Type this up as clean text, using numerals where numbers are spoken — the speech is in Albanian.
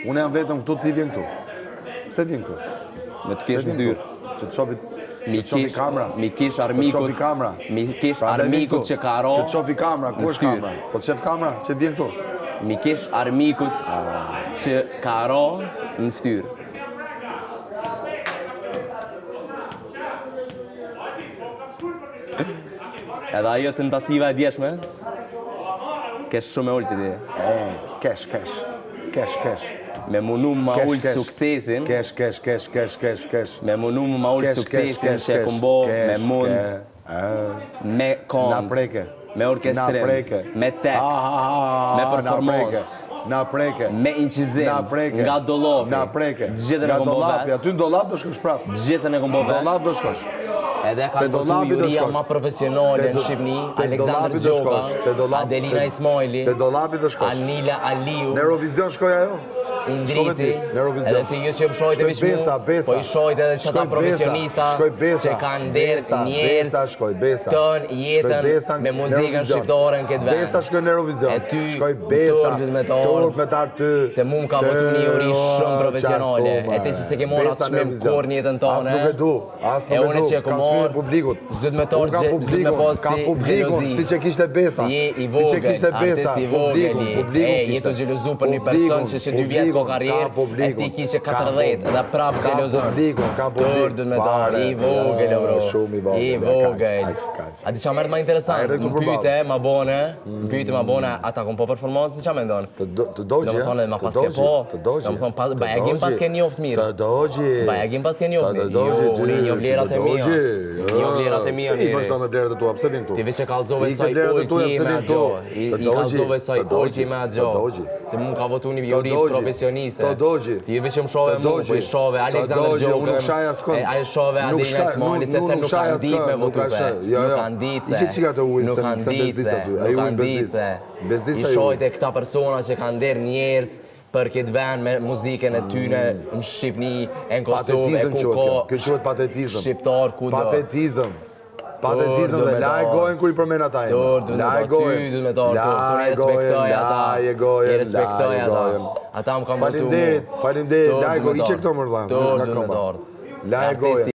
Unë jam vetëm këtu, ti vjen këtu. Pse vjen këtu? Me të kesh në dyrë. Që të shofi kamera. Mi kish armikut që ka ro që të shofi kamera, ku është kamera? Po të shef kamera që vjen këtu. Mi kish armikut që ka ro në ftyrë. Edhe ajo tentativa e djeshme, kesh shumë e ullë për ti. Kesh. Me munu ma ullë suksesin. Kesh. Me munu ma ullë suksesin që e kumbo me mund, me kom, me orkestrim, me tekst, me performance, me incizim, nga dolapi, gjithën e kumbo vetë. Aty në dolap do shkosh prapë. Gjithën e kumbo vetë. Dolap do shkosh. Edhe ka këtu juria ma profesionale në Shqipni, Aleksandr Gjoka, Adelina Ismaili, Anila Aliu, në Eurovision shkoj ajo? Indriti, edhe të ju që më shojt e vishmu, po i shojt edhe qëta profesionista që kanë derë njerës tën jetën me muzikën shqiptore në këtë vend. Besa shkoj në Eurovision, shkoj Besa, turp me tarë ty, se mu më ka votu një juri shumë profesionale, e ti që se ke mora të shmim kur një jetën tonë, as nuk e du, kam shmim publikut, zëtë me torë, zëtë me posti gjelozi, si që kishte Besa, je i vogël, artist i vogël, jetu gjelozu për një person që dy vjetë ko karrierë, e ti kishe 40, edhe prapë gjelozon. Tërë du me darë, i vogël, bro. I vogël. A di qa mërët ma interesant, më pyte, ma bone, ata kom po performancën, qa me ndonë? Të dogji, Në më thonë, ma paske po, në më thonë, bajagim paske njoftë mirë. Të dogji. Bajagim paske njoftë mirë. Jo, unë një vlerat e mija. Një vlerat e mija. I vazhdo me vlerat e tua, pse vjen këtu? Ti vishë kalzove saj ojti me gjo. I kalzove saj ojti me gjo. Se mu ka votu një vjori profesioniste. Ti vishë më shove mu, po i shove Aleksandr Gjokën, e shove Adelina Ismaili, se të nuk kanë ditë me votu pe. Nuk kanë ditë. I shojt e këta persona që kanë derë njerës për këtë vend me muzikën e tyne në Shqipni, e në Kosovë, e ku ko shqiptar ku do. Patetizëm dhe la e gojen kur i përmen ata e. La e gojen. I respektoj ata. Ata më kam votu. Falimderit, la e gojen. I që këto mërë dhanë. La e gojen.